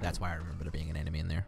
That's why I remember there being an enemy in there.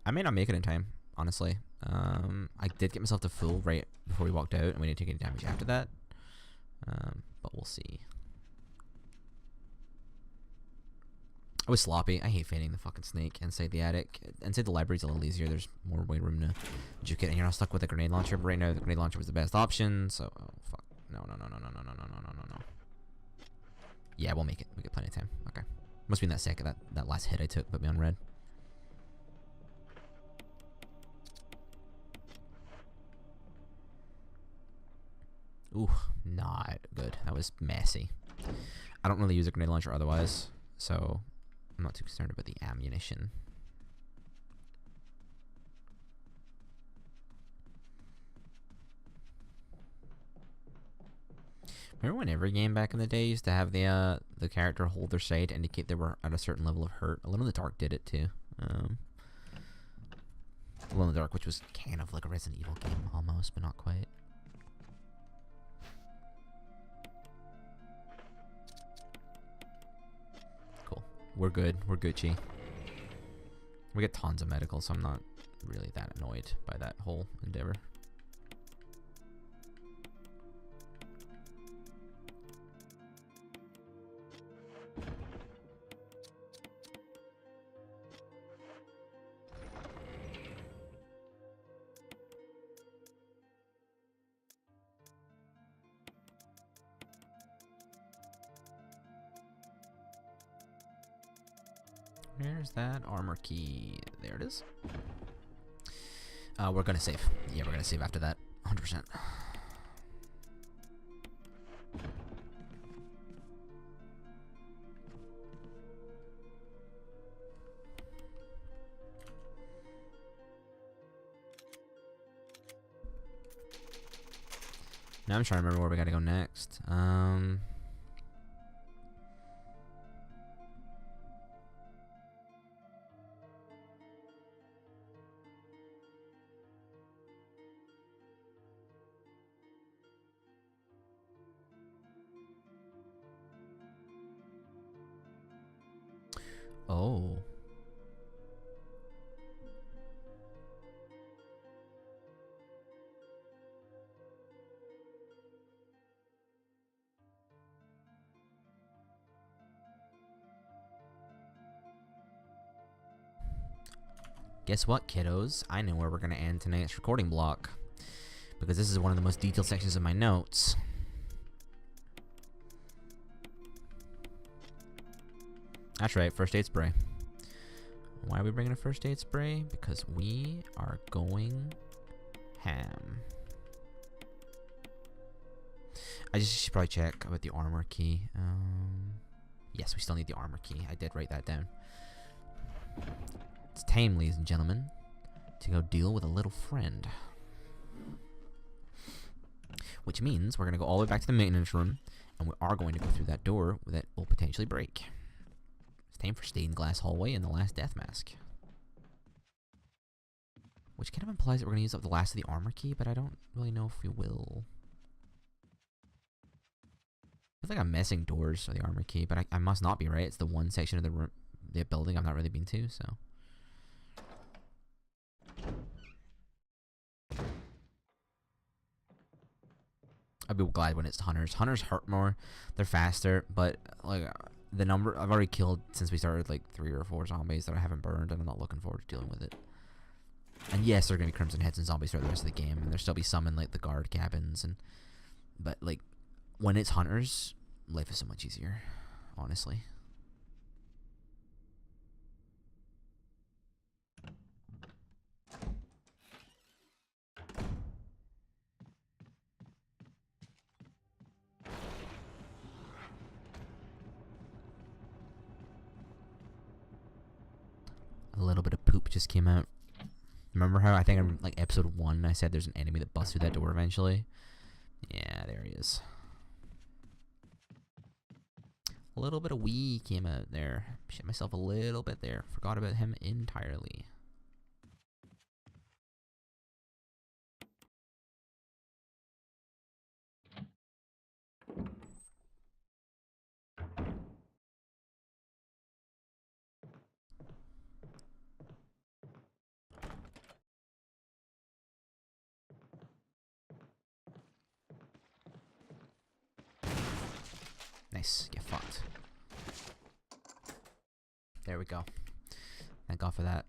I may not make it in time, honestly. I did get myself to full right before we walked out, and we didn't take any damage after that. But we'll see. I was sloppy. I hate feigning the fucking snake inside the attic. Inside the library's a little easier. There's more wiggle room to juke it. And you're not stuck with a grenade launcher. But right now, the grenade launcher was the best option. So, oh, fuck. No. Yeah, we'll make it. We get plenty of time. Okay. Must be in that second. That last hit I took put me on red. Ooh, not good. That was messy. I don't really use a grenade launcher otherwise, so I'm not too concerned about the ammunition. Remember when every game back in the day used to have the character hold their sight to indicate they were at a certain level of hurt? Alone in the Dark did it too. Alone in the Dark, which was kind of like a Resident Evil game almost, but not quite. Cool. We're good. We're Gucci. We get tons of medical, so I'm not really that annoyed by that whole endeavor. Where's that armor key? There it is. We're gonna save. Yeah, we're gonna save after that. 100%. Now I'm trying to remember where we gotta go next. Oh. Guess what, kiddos? I know where we're going to end tonight's recording block. Because this is one of the most detailed sections of my notes. That's right, first aid spray. Why are we bringing a first aid spray? Because we are going ham. I just should probably check about the armor key. Yes, we still need the armor key. I did write that down. It's time, ladies and gentlemen, to go deal with a little friend. Which means we're going to go all the way back to the maintenance room, and we are going to go through that door that will potentially break. It's time for stained glass hallway and the last death mask. Which kind of implies that we're going to use up the last of the armor key, but I don't really know if we will. I feel like I'm messing doors for the armor key, but I must not be, right? It's the one section of the room, the building I've not really been to, so. I'd be glad when it's hunters. Hunters hurt more, they're faster, but like the number I've already killed since we started like 3 or 4 zombies that I haven't burned, and I'm not looking forward to dealing with it. And yes, there are gonna be crimson heads and zombies throughout the rest of the game, and there'll still be some in like the guard cabins, and but like when it's hunters, life is so much easier, honestly. A little bit of poop just came out. Remember how I think in like episode 1 I said there's an enemy that busts through that door eventually? Yeah, there he is. A little bit of wee came out there. Shit myself a little bit there. Forgot about him entirely. Nice. Get fucked. There we go. Thank God for that.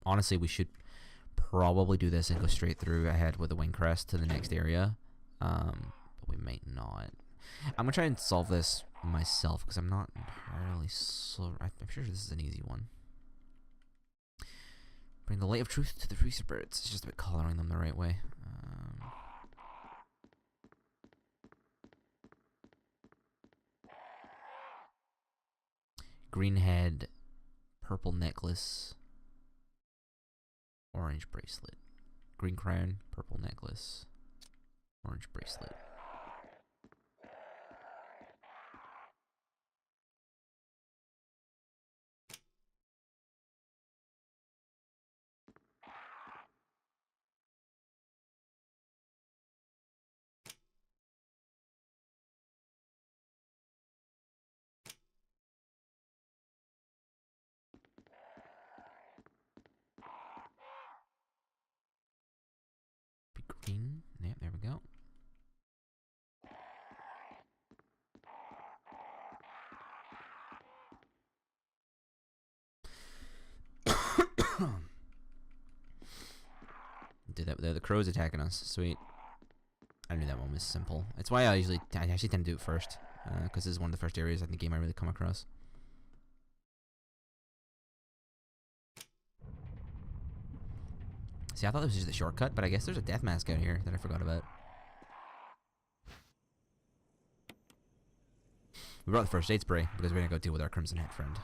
Honestly, we should probably do this and go straight through ahead with the wing crest to the next area. But we might not. I'm gonna try and solve this myself because I'm not entirely I'm sure this is an easy one. Bring the light of truth to the research birds. It's just about coloring them the right way. Green head, purple necklace, orange bracelet. Green crown, purple necklace, orange bracelet. Green. Yeah, there we go. Did that there. The crow's attacking us. Sweet. I knew that one was simple. It's why I actually tend to do it first, because this is one of the first areas in the game I really come across. See, I thought this was just a shortcut, but I guess there's a death mask out here that I forgot about. We brought the first aid spray because we're gonna go deal with our Crimson Head friend.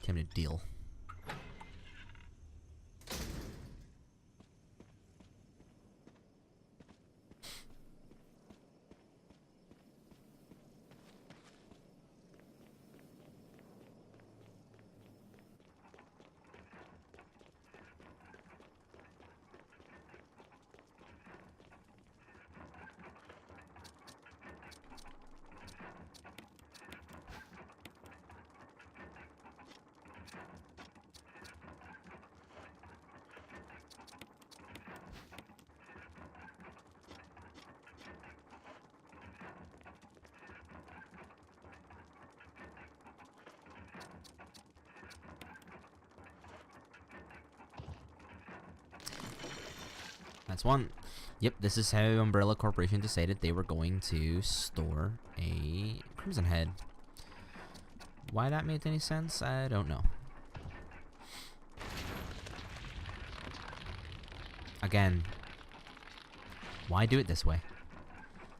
Time to deal. That's one. Yep, this is how Umbrella Corporation decided they were going to store a Crimson Head. Why that made any sense, I don't know. Again, why do it this way?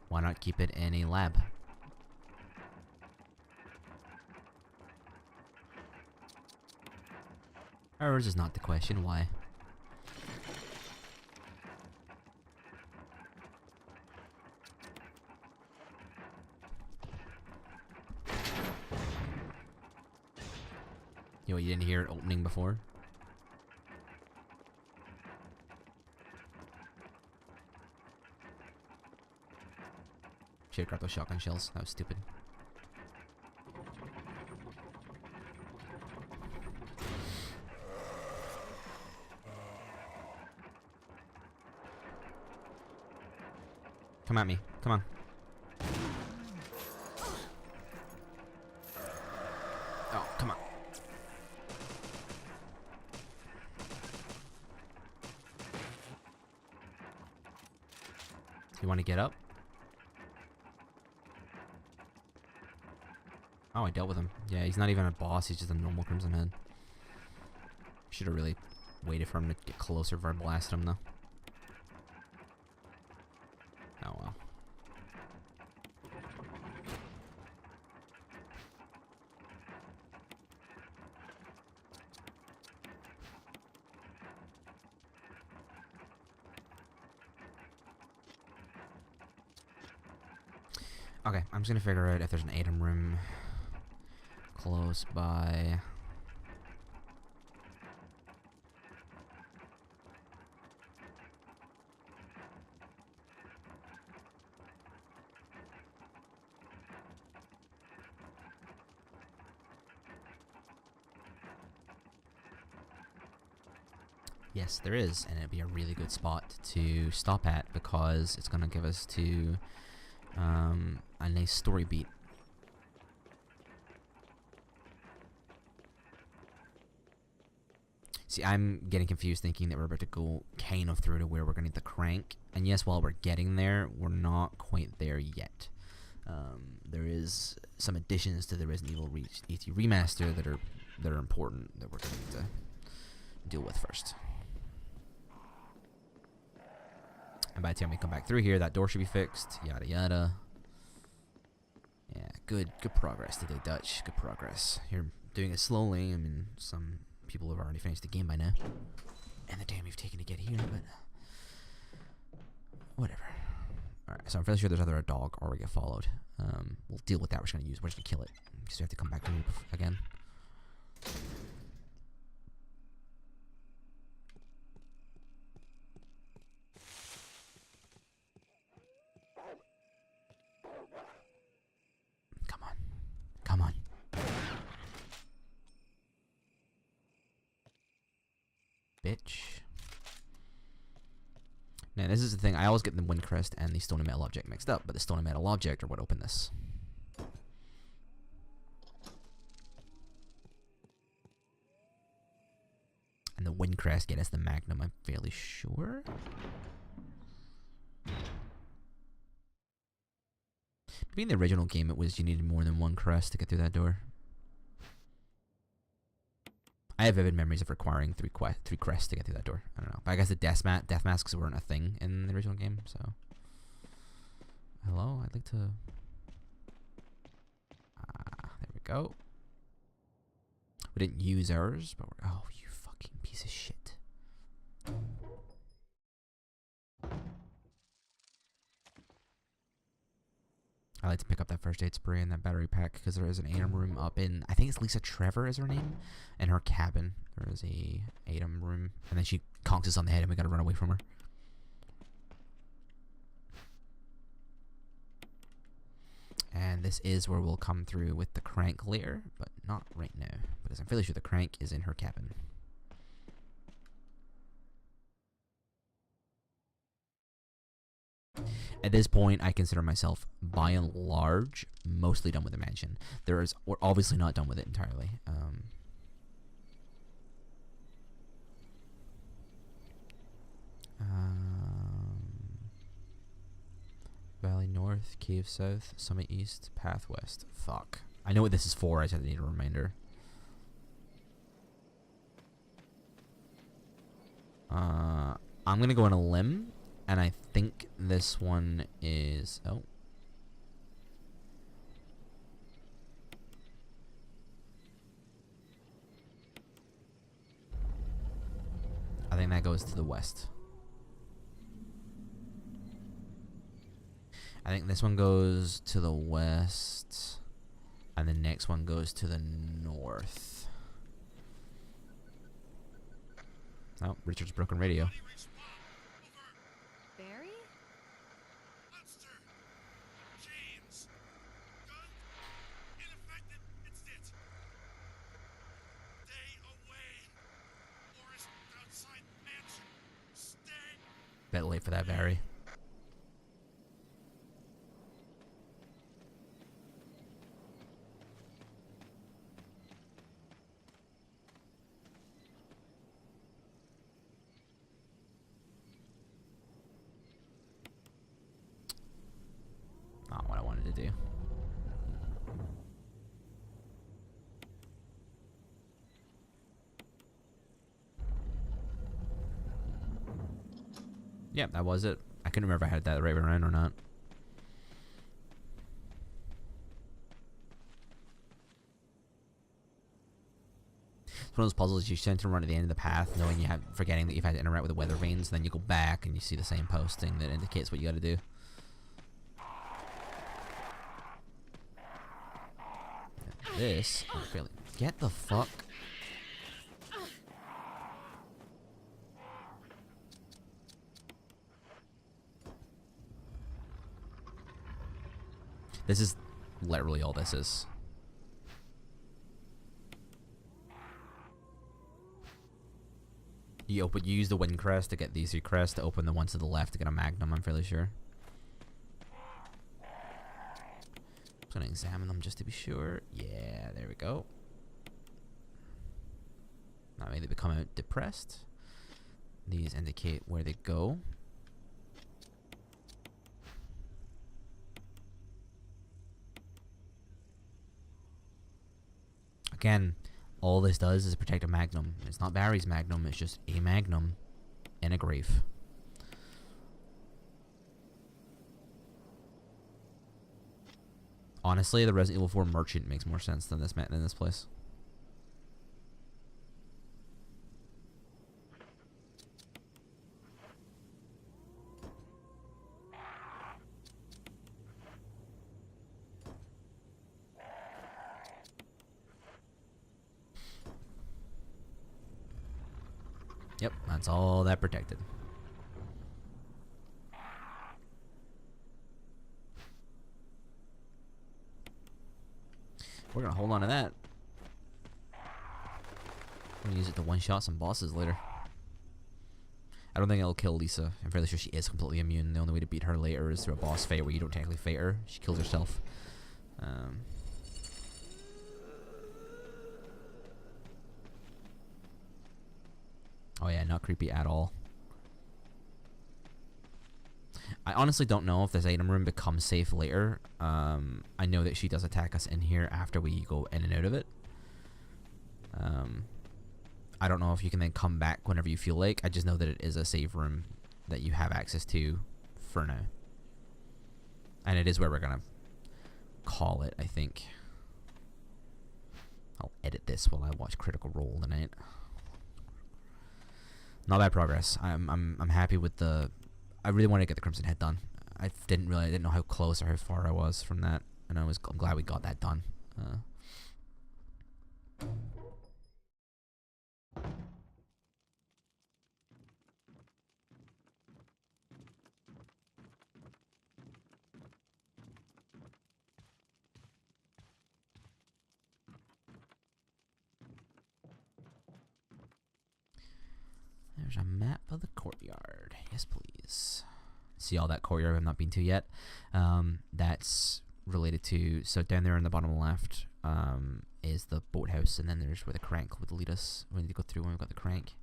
Why not keep it in a lab? Ours is not the question, why? You know, you didn't hear it opening before? Should've grabbed those shotgun shells. That was stupid. Come at me. Come on. Oh, come on. You want to get up? Oh, I dealt with him. Yeah, he's not even a boss, he's just a normal Crimson Head. Should have really waited for him to get closer before I blast him, though. Oh well. Okay, I'm just gonna figure out if there's an item room close by. Yes, there is, and it'd be a really good spot to stop at because it's gonna give us to a nice story beat. See, I'm getting confused thinking that we're about to go kind of through to where we're gonna need the crank, and yes, while we're getting there, we're not quite there yet. There is some additions to the Resident Evil ET remaster that are important that we're gonna need to deal with first. And by the time we come back through here, that door should be fixed. Yada yada. Yeah, good progress today, Dutch. Good progress. You're doing it slowly. I mean, some people have already finished the game by now, and the time you've taken to get here, but whatever. All right, so I'm fairly sure there's either a dog or we get followed. We'll deal with that. We're just gonna kill it because we have to come back to it again. Come on. Bitch. Now, this is the thing. I always get the wind crest and the stone and metal object mixed up, but the stone and metal object are what open this. And the wind crest get us the magnum, I'm fairly sure. Maybe in the original game it was you needed more than one crest to get through that door. I have vivid memories of requiring three crests to get through that door. I don't know. But I guess the death masks weren't a thing in the original game, so. Hello? I'd like to... there we go. We didn't use ours, but we're... Oh, you fucking piece of shit. I like to pick up that first aid spray and that battery pack because there is an item room up in, I think it's Lisa Trevor is her name, in her cabin. There is a item room, and then she conks us on the head and we gotta run away from her. And this is where we'll come through with the crank later, but not right now. Because I'm fairly sure the crank is in her cabin. At this point, I consider myself, by and large, mostly done with the mansion. We're obviously not done with it entirely. Valley North, Cave South, Summit East, Path West. Fuck. I know what this is for, I just need a reminder. I'm gonna go on a limb. And I think this one is... Oh. I think that goes to the west. I think this one goes to the west. And the next one goes to the north. Oh, Richard's broken radio. Bit late for that, Barry. Not what I wanted to do. Yeah, that was it. I couldn't remember if I had that right around or not. It's one of those puzzles you tend to run at the end of the path, knowing forgetting that you've had to interact with the weather vanes. Then you go back and you see the same posting that indicates what you got to do. This, get the fuck. This is literally all this is. You use the wind crest to get these 3 crests, to open the one to the left to get a magnum, I'm fairly sure. Just gonna examine them just to be sure. Yeah, there we go. Now maybe they become out depressed. These indicate where they go. Again, all this does is protect a magnum. It's not Barry's magnum, it's just a magnum in a grave. Honestly, the Resident Evil 4 merchant makes more sense than this place. Yep, that's all that protected. We're gonna hold on to that. I'm gonna use it to one-shot some bosses later. I don't think it'll kill Lisa. I'm fairly sure she is completely immune. The only way to beat her later is through a boss fight where you don't technically fight her. She kills herself. Oh yeah, not creepy at all. I honestly don't know if this item room becomes safe later. I know that she does attack us in here after we go in and out of it. I don't know if you can then come back whenever you feel like. I just know that it is a save room that you have access to for now. And it is where we're gonna call it, I think. I'll edit this while I watch Critical Role tonight. Not bad progress. I'm happy with the. I really wanted to get the Crimson Head done. I didn't know how close or how far I was from that, and I'm glad we got that done. There's a map of the courtyard. Yes, please. See all that courtyard I've not been to yet. That's related to, so down there in the bottom left is the boathouse, and then there's where the crank would lead us. We need to go through when we've got the crank.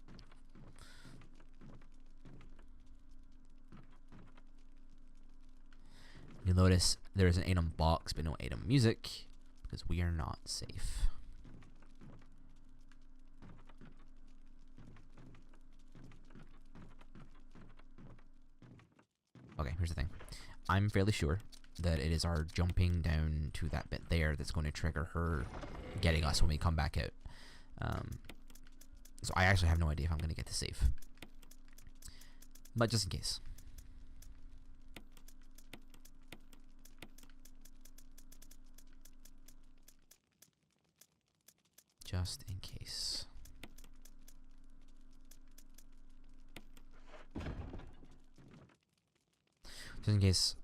You'll notice there is an item box but no item music because we are not safe. Okay, here's the thing. I'm fairly sure that it is our jumping down to that bit there that's going to trigger her getting us when we come back out. So I actually have no idea if I'm going to get to save. But just in case. Just in case. Just in case.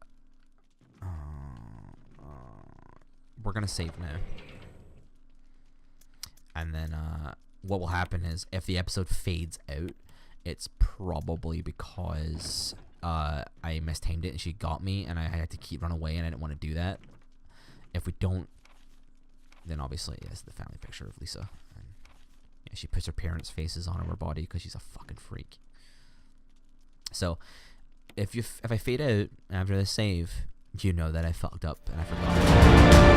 We're gonna save now. And then what will happen is if the episode fades out, it's probably because I mistimed it and she got me and I had to keep running away and I didn't want to do that. If we don't, then obviously yes, the family picture of Lisa. And yeah, she puts her parents' faces on her body because she's a fucking freak. So if I fade out after the save, you know that I fucked up and I forgot.